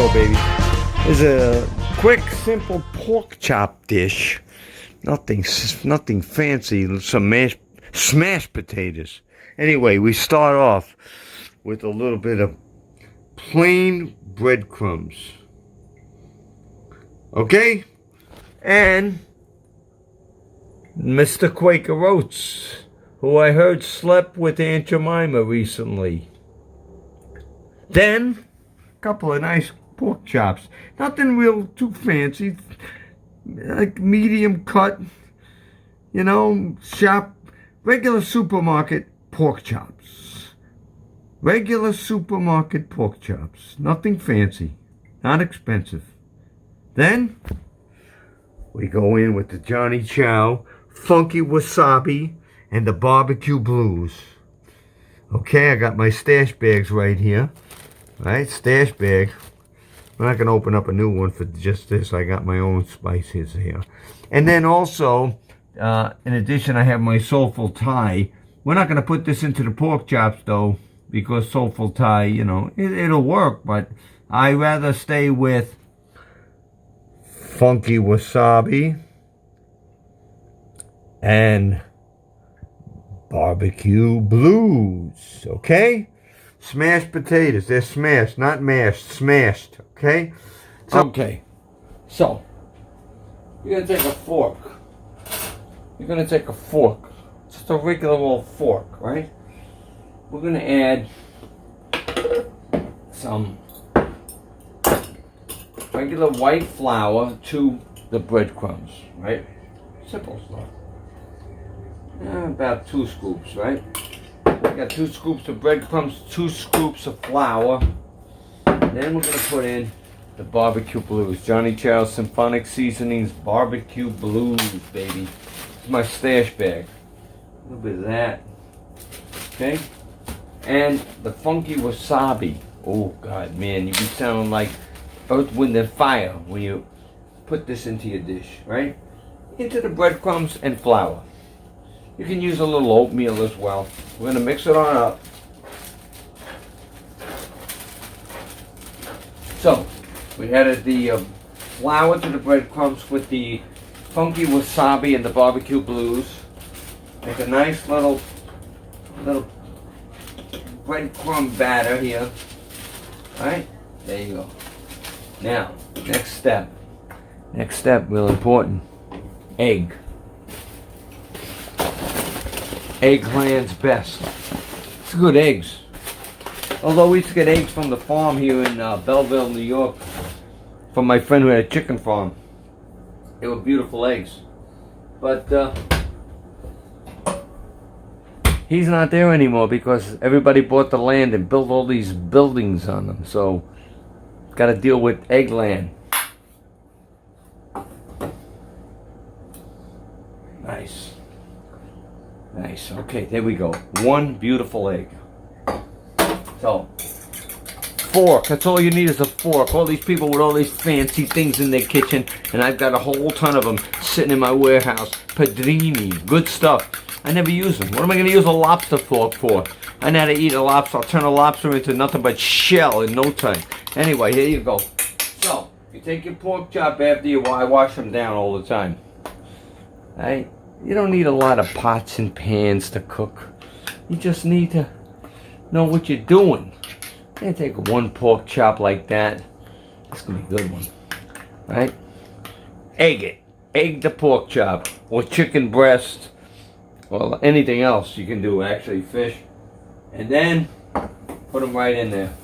for, baby, is a quick, simple pork chop dish. Nothing fancy. Some smashed potatoes. Anyway, we start off with a little bit of plain breadcrumbs. Okay? And Mr. Quaker Oats, who I heard slept with Aunt Jemima recently. Then, a couple of nice pork chops. Nothing real too fancy. Like medium cut, regular supermarket pork chops. Regular supermarket pork chops. Nothing fancy. Not expensive. Then, we go in with the Johnny Ciao, funky wasabi, and the barbecue blues. Okay, I got my stash bags right here. Right, stash bag. I'm not going to open up a new one for just this. I got my own spices here. And then also, in addition, I have my soulful Thai. We're not going to put this into the pork chops, though, because soulful Thai, it'll work. But I rather stay with funky wasabi and barbecue blues. Okay? Smashed potatoes. They're smashed, not mashed. Smashed. Okay? So, you're going to take a fork. You're going to take a fork. Just a regular old fork, right? We're going to add some regular white flour to the breadcrumbs, right? Simple stuff. About 2 scoops, right? We got 2 scoops of breadcrumbs, 2 scoops of flour. Then we're going to put in the barbecue blues. Johnny Ciao Symphonic Seasonings Barbecue Blues, baby. It's my stash bag. A little bit of that. Okay? And the funky wasabi. Oh, God, man. You be sounding like Earth, Wind, and Fire when you put this into your dish, right? Into the breadcrumbs and flour. You can use a little oatmeal as well. We're going to mix it on up. So, we added the flour to the breadcrumbs with the funky wasabi and the barbecue blues. Make a nice little breadcrumb batter here. Alright? There you go. Now, next step. Next step, real important. Egg. Eggland's best. It's good eggs. Although we used to get eggs from the farm here in Belleville, New York, from my friend who had a chicken farm. They were beautiful eggs. But he's not there anymore because everybody bought the land and built all these buildings on them. So, got to deal with Eggland. Nice. Nice. Okay, there we go. 1 beautiful egg. So, fork. That's all you need is a fork. All these people with all these fancy things in their kitchen, and I've got a whole ton of them sitting in my warehouse. Padrini. Good stuff. I never use them. What am I going to use a lobster fork for? I know how to eat a lobster. I'll turn a lobster into nothing but shell in no time. Anyway, here you go. So, you take your pork chop after you wash them down all the time. Right? You don't need a lot of pots and pans to cook. You just need to know what you're doing. You take 1 pork chop like that. This is going to be a good one. Right? Egg it. Egg the pork chop. Or chicken breast. Or anything else you can do, actually, fish. And then, put them right in there.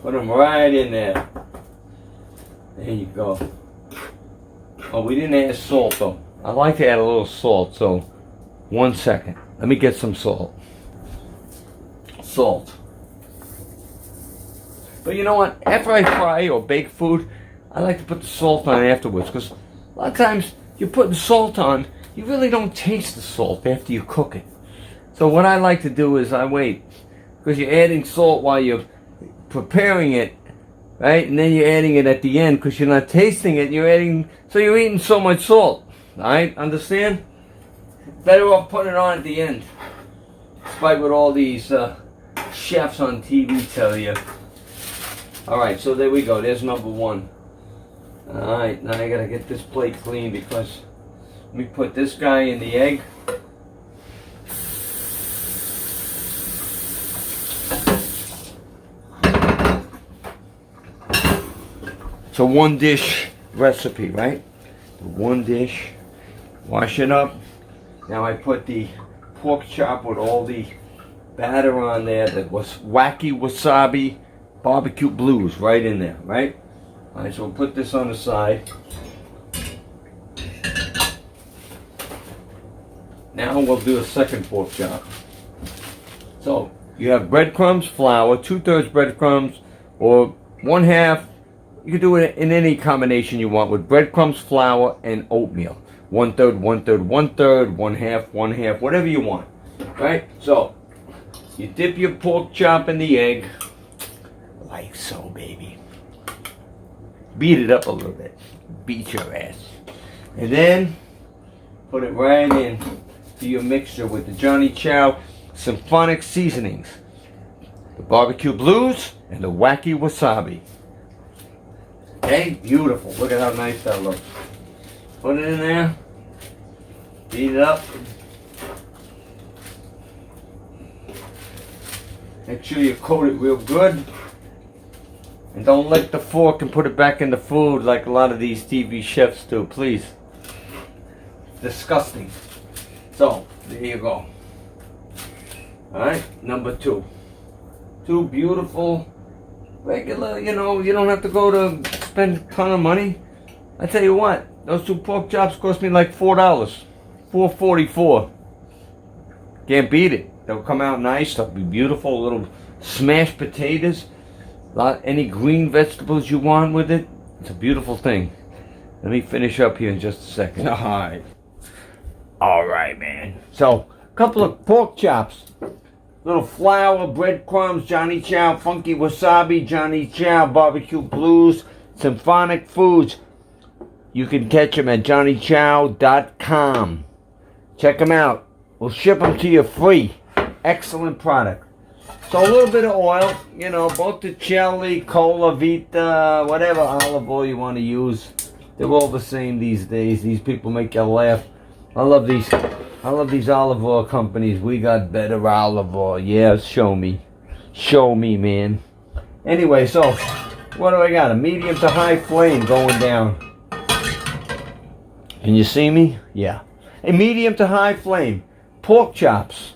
Put them right in there. There you go. Oh, we didn't add salt, though. I like to add a little salt, so 1 second. Let me get some salt. Salt. But you know what? After I fry or bake food, I like to put the salt on afterwards, because a lot of times you're putting salt on, you really don't taste the salt after you cook it. So what I like to do is I wait, because you're adding salt while you're preparing it, right? And then you're adding it at the end because you're not tasting it. You're adding, so you're eating so much salt. All right, understand? Better off putting it on at the end. Despite with all these chefs on TV tell you. Alright, so there we go. There's number one. Alright, now I gotta get this plate clean because let me put this guy in the egg. It's a one dish recipe, right? One dish. Wash it up. Now I put the pork chop with all the batter on there. That was wacky wasabi barbecue blues right in there, right? Alright, so we'll put this on the side. Now we'll do a second pork chop. So you have breadcrumbs, flour, 2/3 breadcrumbs, or 1/2. You can do it in any combination you want with breadcrumbs, flour, and oatmeal. 1/3, 1/3, 1/3, 1/2, 1/2, whatever you want. Right? So you dip your pork chop in the egg, like so, baby. Beat it up a little bit. Beat your ass. And then put it right in to your mixture with the Johnny Ciao symphonic seasonings, the barbecue blues, and the wacky wasabi. Okay, beautiful. Look at how nice that looks. Put it in there. Beat it up. Make sure you coat it real good. And don't lick the fork and put it back in the food like a lot of these TV chefs do, please. Disgusting. So, there you go. Alright, number two. Two beautiful, regular, you know, you don't have to go to spend a ton of money. I tell you what, those two pork chops cost me like $4. $4.44. Can't beat it. They'll come out nice. They'll be beautiful. Little smashed potatoes. Any green vegetables you want with it. It's a beautiful thing. Let me finish up here in just a second. Alright. Alright, man. So, a couple of pork chops. Little flour, breadcrumbs, Johnny Ciao, funky wasabi, Johnny Ciao, barbecue blues, symphonic foods. You can catch them at johnnyciao.com. Check them out. We'll ship them to you free. Excellent product. So a little bit of oil, you know, Botticelli, Cola Vita, whatever olive oil you want to use. They're all the same these days. These people make you laugh. I love these olive oil companies. We got better olive oil. Yeah, show me. Show me, man. Anyway, so what do I got? A medium to high flame going down. Can you see me? Yeah. A medium to high flame. Pork chops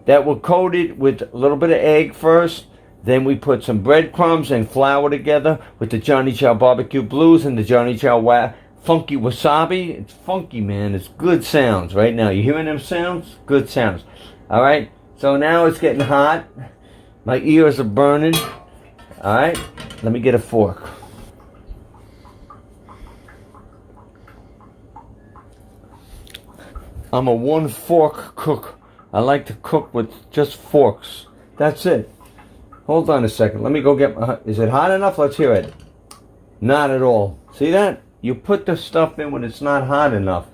that were coated with a little bit of egg first. Then we put some breadcrumbs and flour together with the Johnny Ciao barbecue blues and the Johnny Ciao funky wasabi. It's funky, man. It's good sounds right now. You hearing them sounds? Good sounds. All right. So now it's getting hot. My ears are burning. All right. Let me get a fork. I'm a one fork cook. I like to cook with just forks. That's it. Hold on a second. Let me go get my... Is it hot enough? Let's hear it. Not at all. See that? You put the stuff in when it's not hot enough.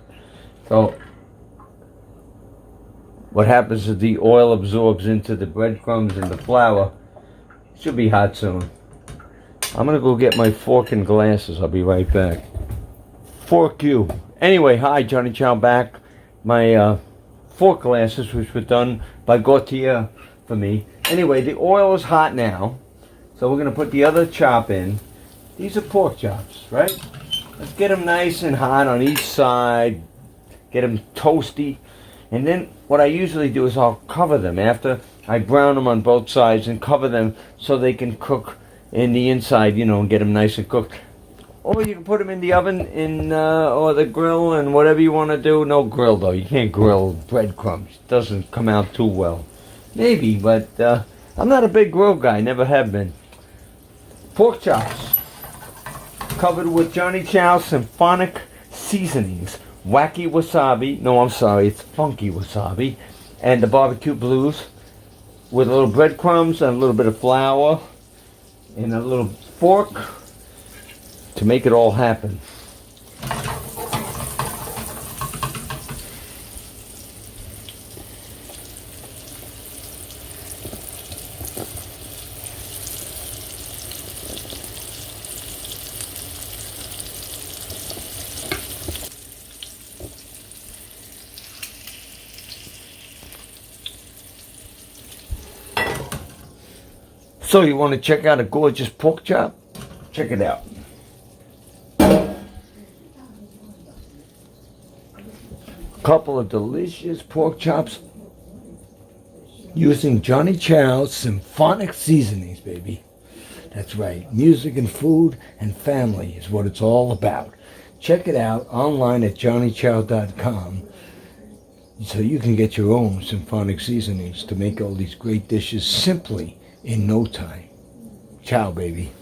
So, what happens is the oil absorbs into the breadcrumbs and the flour. It should be hot soon. I'm going to go get my fork and glasses. I'll be right back. Fork you. Anyway, hi, Johnny Ciao back. My fork glasses, which were done by Gautier for me. Anyway, the oil is hot now. So we're going to put the other chop in. These are pork chops, right? Let's get them nice and hot on each side. Get them toasty. And then what I usually do is I'll cover them after I brown them on both sides and cover them so they can cook in the inside, you know, and get them nice and cooked. Or you can put them in the oven or the grill and whatever you want to do. No grill, though. You can't grill breadcrumbs. It doesn't come out too well. Maybe, but I'm not a big grill guy. Never have been. Pork chops. Covered with Johnny Ciao symphonic seasonings. Wacky wasabi. No, I'm sorry. It's funky wasabi. And the barbecue blues. With a little breadcrumbs and a little bit of flour. And a little fork. To make it all happen. So you want to check out a gorgeous pork chop? Check it out. Couple of delicious pork chops using Johnny Ciao's symphonic seasonings, baby. That's right. Music and food and family is what it's all about. Check it out online at johnnyciao.com so you can get your own symphonic seasonings to make all these great dishes simply in no time. Ciao, baby.